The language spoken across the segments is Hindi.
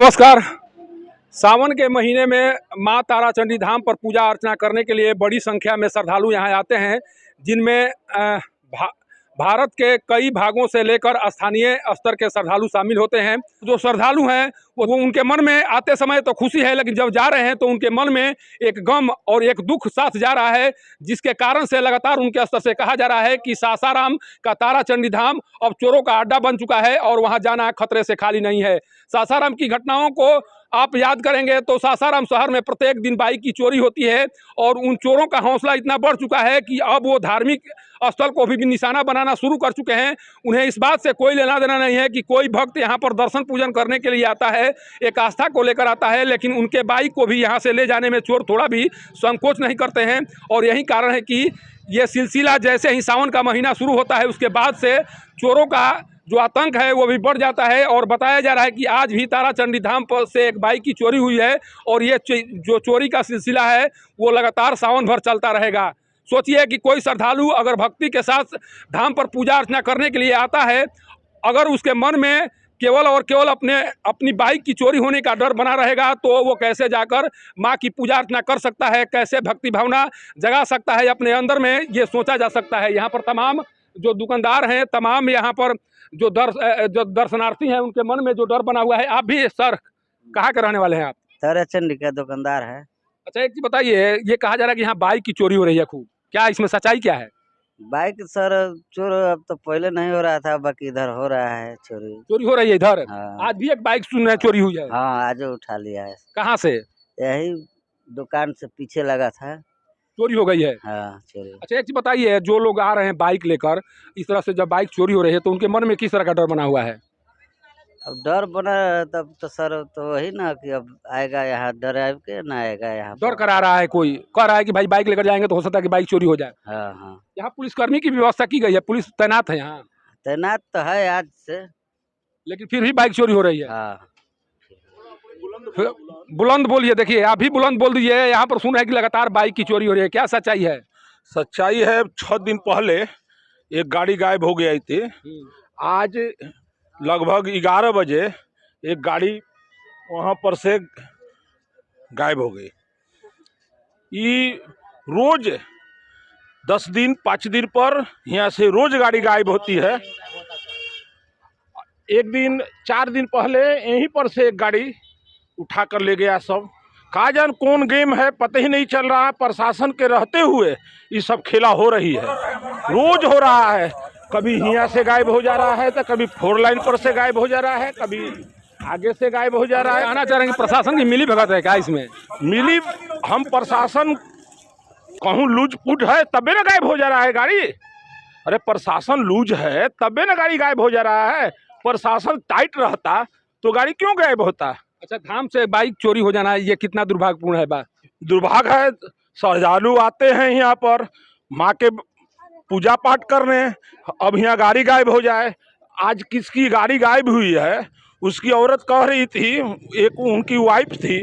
नमस्कार। सावन के महीने में माँ ताराचंडी धाम पर पूजा अर्चना करने के लिए बड़ी संख्या में श्रद्धालु यहाँ आते हैं, जिनमें भारत के कई भागों से लेकर स्थानीय स्तर के श्रद्धालु शामिल होते हैं। जो श्रद्धालु हैं वो उनके मन में आते समय तो खुशी है, लेकिन जब जा रहे हैं तो उनके मन में एक गम और एक दुख साथ जा रहा है, जिसके कारण से लगातार उनके स्तर से कहा जा रहा है कि सासाराम का ताराचंडी धाम अब चोरों का अड्डा बन चुका है और वहाँ जाना खतरे से खाली नहीं है। सासाराम की घटनाओं को आप याद करेंगे तो सासाराम शहर में प्रत्येक दिन बाइक की चोरी होती है और उन चोरों का हौसला इतना बढ़ चुका है कि अब वो धार्मिक स्थल को भी निशाना बनाना शुरू कर चुके हैं। उन्हें इस बात से कोई लेना देना नहीं है कि कोई भक्त यहाँ पर दर्शन पूजन करने के लिए आता है, एक आस्था को लेकर आता है, लेकिन उनके बाइक को भी यहाँ से ले जाने में चोर थोड़ा भी संकोच नहीं करते हैं। और यही कारण है कि ये सिलसिला जैसे ही सावन का महीना शुरू होता है उसके बाद से चोरों का जो आतंक है वो भी बढ़ जाता है। और बताया जा रहा है कि आज भी ताराचंडी धाम पर से एक बाइक की चोरी हुई है और ये जो चोरी का सिलसिला है वो लगातार सावन भर चलता रहेगा। सोचिए कि कोई श्रद्धालु अगर भक्ति के साथ धाम पर पूजा अर्चना करने के लिए आता है, अगर उसके मन में केवल और केवल अपनी बाइक की चोरी होने का डर बना रहेगा तो वो कैसे जाकर माँ की पूजा अर्चना कर सकता है, कैसे भक्ति भावना जगा सकता है अपने अंदर में, ये सोचा जा सकता है। यहाँ पर तमाम जो दुकानदार हैं, तमाम यहाँ पर जो दर्शनार्थी हैं, उनके मन में जो डर बना हुआ है। आप भी सर कहाँ के रहने वाले हैं आप? ताराचंडी का दुकानदार है। अच्छा, एक चीज बताइए, ये कहा जा रहा है कि यहाँ बाइक की चोरी हो रही है खूब, क्या इसमें सच्चाई क्या है? बाइक सर चोर अब तो पहले नहीं हो रहा था, बाकी इधर हो रहा है चोरी हो रही है इधर। हाँ। आज भी एक बाइक सुन रहे हैं चोरी हुई है। हाँ, आज उठा लिया है। कहाँ से? यही दुकान से पीछे लगा था, चोरी हो गई है। हाँ चोरी। अच्छा, एक चीज बताइए, जो लोग आ रहे हैं बाइक लेकर इस तरह से, जब बाइक चोरी हो रही है तो उनके मन में किस तरह का डर बना हुआ है? अब डर बना तब तो सर तो वही ना कि अब आएगा यहाँ, डर आए के ना आएगा यहाँ। डर करा रहा है, कोई कह रहा है कि भाई बाइक लेकर जाएंगे तो हो सकता है कि बाइक चोरी हो जाए। हाँ हाँ। यहाँ पुलिसकर्मी की व्यवस्था की गई है, पुलिस तैनात है यहाँ, तैनात तो है आज से, लेकिन फिर भी बाइक चोरी हो रही है। हाँ। बुलंद बोलिए, देखिए आप भी बुलंद बोल दीजिए। यहाँ पर सुन रहे हैं कि लगातार बाइक की चोरी हो रही है, क्या सच्चाई है? सच्चाई है, 6 दिन पहले एक गाड़ी गायब हो गई थी। आज लगभग 11 बजे एक गाड़ी वहाँ पर से गायब हो गई। ये रोज 10 दिन 5 दिन पर यहाँ से रोज गाड़ी गायब होती है। एक दिन 4 दिन पहले यहीं पर से एक गाड़ी उठा कर ले गया सब। कहा जान कौन गेम है पता ही नहीं चल रहा है। प्रशासन के रहते हुए ये सब खेला हो रही है, रोज हो रहा है। कभी यहाँ से गायब हो जा रहा है तो कभी 4 लाइन पर से गायब हो जा रहा है, कभी आगे से गायब हो जा रहा है। आना चाह रहे हैं कि प्रशासन की मिली भगत है क्या इसमें? मिली, हम प्रशासन कहूँ लूज पुट है तबे ना गायब हो जा रहा है गाड़ी। अरे प्रशासन लूज है तबे ना गाड़ी गायब हो जा रहा है। प्रशासन टाइट रहता तो गाड़ी क्यों गायब होता? अच्छा, धाम से बाइक चोरी हो जाना ये कितना दुर्भाग्यपूर्ण है बात? दुर्भाग्य है। श्रद्धालु आते हैं यहाँ पर माँ के पूजा पाठ करने, अब यहाँ गाड़ी गायब हो जाए। आज किसकी गाड़ी गायब हुई है, उसकी औरत कह रही थी, एक उनकी वाइफ थी,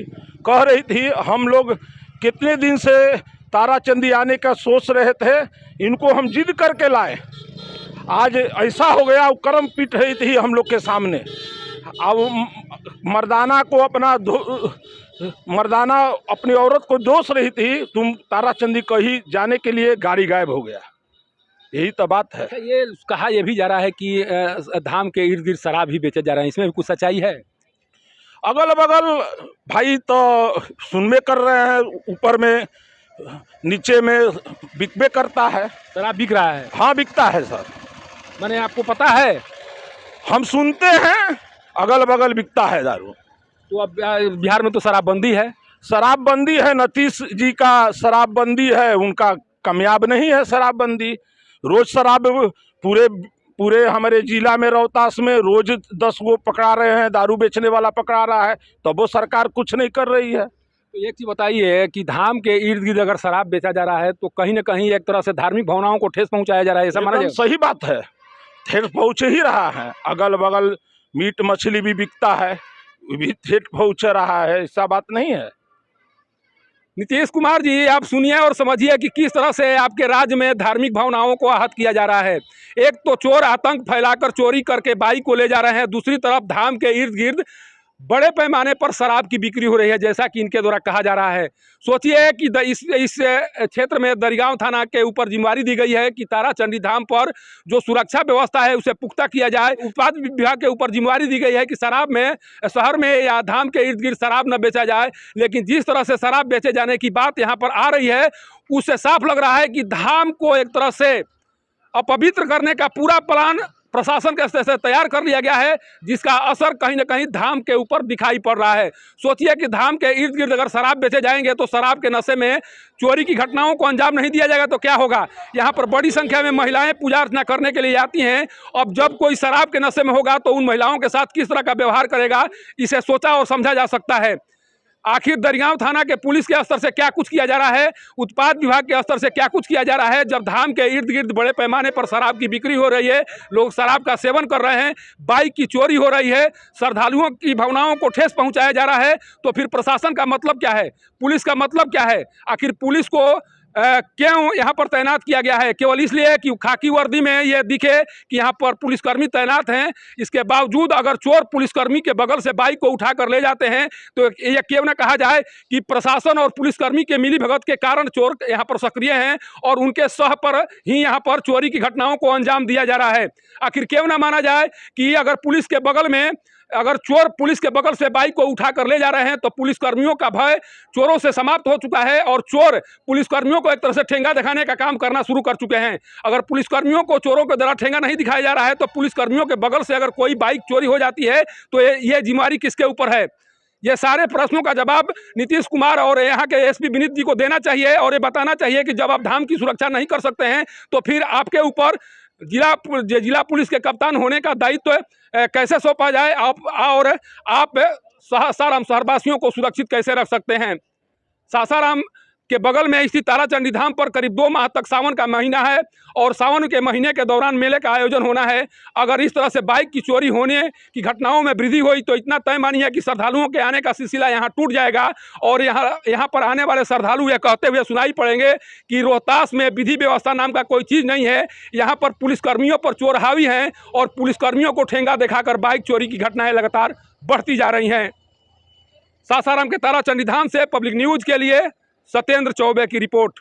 कह रही थी हम लोग कितने दिन से ताराचंदी आने का सोच रहे थे, इनको हम जिद करके लाए। आज ऐसा हो गया, वो कर्म पीट रही थी हम लोग के सामने। अब मर्दाना अपनी औरत को दोष रही थी, तुम ताराचंदी कहीं जाने के लिए गाड़ी गायब हो गया, यही तो बात है। अच्छा, ये कहा यह भी जा रहा है कि धाम के इर्द गिर्द शराब भी बेचे जा रहे हैं, इसमें भी कुछ सच्चाई है? अगल बगल भाई तो सुनबे कर रहे हैं, ऊपर में नीचे में बिकबे करता है। शराब बिक रहा है? हाँ बिकता है सर। मैंने आपको पता है? हम सुनते हैं अगल बगल बिकता है दारू। तो अब बिहार में तो शराबबंदी है। शराबबंदी है, नीतीश जी का शराबबंदी है, उनका कामयाब नहीं है शराबबंदी। रोज शराब पूरे हमारे जिला में रोहतास में रोज 10 गो पकड़ा रहे हैं, दारू बेचने वाला पकड़ा रहा है, तब वो सरकार कुछ नहीं कर रही है। तो एक चीज़ बताइए कि धाम के इर्द गिर्द अगर शराब बेचा जा रहा है तो कहीं ना कहीं एक तरह से धार्मिक भावनाओं को ठेस पहुंचाया जा रहा है, ऐसा माना जाए? सही बात है, ठेस पहुँच ही रहा है। अगल बगल मीट मछली भी बिकता है, भी ठेस पहुँच रहा है, ऐसा बात नहीं है। नीतीश कुमार जी, आप सुनिए और समझिए कि किस तरह से आपके राज्य में धार्मिक भावनाओं को आहत किया जा रहा है। एक तो चोर आतंक फैलाकर चोरी करके बाइक को ले जा रहे हैं, दूसरी तरफ धाम के इर्द गिर्द बड़े पैमाने पर शराब की बिक्री हो रही है, जैसा कि इनके द्वारा कहा जा रहा है। सोचिए कि इस क्षेत्र में दरिगांव थाना के ऊपर जिम्मेवारी दी गई है कि ताराचंडी धाम पर जो सुरक्षा व्यवस्था है उसे पुख्ता किया जाए। उत्पाद विभाग के ऊपर जिम्मेवारी दी गई है कि शराब में, शहर में या धाम के इर्द गिर्द शराब न बेचा जाए। लेकिन जिस तरह से शराब बेचे जाने की बात यहाँ पर आ रही है, उससे साफ लग रहा है कि धाम को एक तरह से अपवित्र करने का पूरा प्लान प्रशासन के स्तर से तैयार कर लिया गया है, जिसका असर कहीं ना कहीं धाम के ऊपर दिखाई पड़ रहा है। सोचिए कि धाम के इर्द गिर्द अगर शराब बेचे जाएंगे तो शराब के नशे में चोरी की घटनाओं को अंजाम नहीं दिया जाएगा तो क्या होगा। यहाँ पर बड़ी संख्या में महिलाएं पूजा अर्चना करने के लिए आती हैं। अब जब कोई शराब के नशे में होगा तो उन महिलाओं के साथ किस तरह का व्यवहार करेगा, इसे सोचा और समझा जा सकता है। आखिर दरिगांव थाना के पुलिस के स्तर से क्या कुछ किया जा रहा है, उत्पाद विभाग के स्तर से क्या कुछ किया जा रहा है, जब धाम के इर्द गिर्द बड़े पैमाने पर शराब की बिक्री हो रही है, लोग शराब का सेवन कर रहे हैं, बाइक की चोरी हो रही है, श्रद्धालुओं की भावनाओं को ठेस पहुंचाया जा रहा है, तो फिर प्रशासन का मतलब क्या है, पुलिस का मतलब क्या है। आखिर पुलिस को क्यों यहाँ पर तैनात किया गया है? केवल इसलिए कि खाकी वर्दी में ये दिखे कि यहाँ पर पुलिसकर्मी तैनात हैं। इसके बावजूद अगर चोर पुलिसकर्मी के बगल से बाइक को उठा कर ले जाते हैं तो ये क्यों ना कहा जाए कि प्रशासन और पुलिसकर्मी के मिली भगत के कारण चोर यहाँ पर सक्रिय हैं और उनके सह पर ही यहाँ पर चोरी की घटनाओं को अंजाम दिया जा रहा है। आखिर क्यों ना माना जाए कि अगर पुलिस के बगल में, अगर चोर पुलिस के बगल से बाइक को उठा कर ले जा रहे हैं तो पुलिसकर्मियों का भय चोरों से समाप्त हो चुका है और चोर पुलिसकर्मियों को एक तरह से ठेंगा दिखाने का काम करना शुरू कर चुके हैं। अगर पुलिसकर्मियों को चोरों के द्वारा ठेंगा नहीं दिखाया जा रहा है तो पुलिसकर्मियों के बगल से अगर कोई बाइक चोरी हो जाती है तो ये जिम्मेवारी किसके ऊपर है? ये सारे प्रश्नों का जवाब नीतीश कुमार और यहाँ के एसपी विनीत जी को देना चाहिए और ये बताना चाहिए कि जब आप धाम की सुरक्षा नहीं कर सकते हैं तो फिर आपके ऊपर जिला पुलिस के कप्तान होने का दायित्व कैसे सौंपा जाए, आप सासाराम शहरवासियों को सुरक्षित कैसे रख सकते हैं। सासाराम के बगल में स्थित ताराचंडी धाम पर करीब 2 माह तक सावन का महीना है और सावन के महीने के दौरान मेले का आयोजन होना है। अगर इस तरह से बाइक की चोरी होने की घटनाओं में वृद्धि हुई तो इतना तय मानिए कि श्रद्धालुओं के आने का सिलसिला यहाँ टूट जाएगा और यहाँ पर आने वाले श्रद्धालु यह कहते हुए सुनाई पड़ेंगे कि रोहतास में विधि व्यवस्था नाम का कोई चीज़ नहीं है, यहाँ पर पुलिसकर्मियों पर चोर हावी हैं और पुलिसकर्मियों को ठेंगा दिखाकर बाइक चोरी की घटनाएँ लगातार बढ़ती जा रही हैं। सासाराम के ताराचंडी धाम से पब्लिक न्यूज़ के लिए सत्येंद्र चौबे की रिपोर्ट।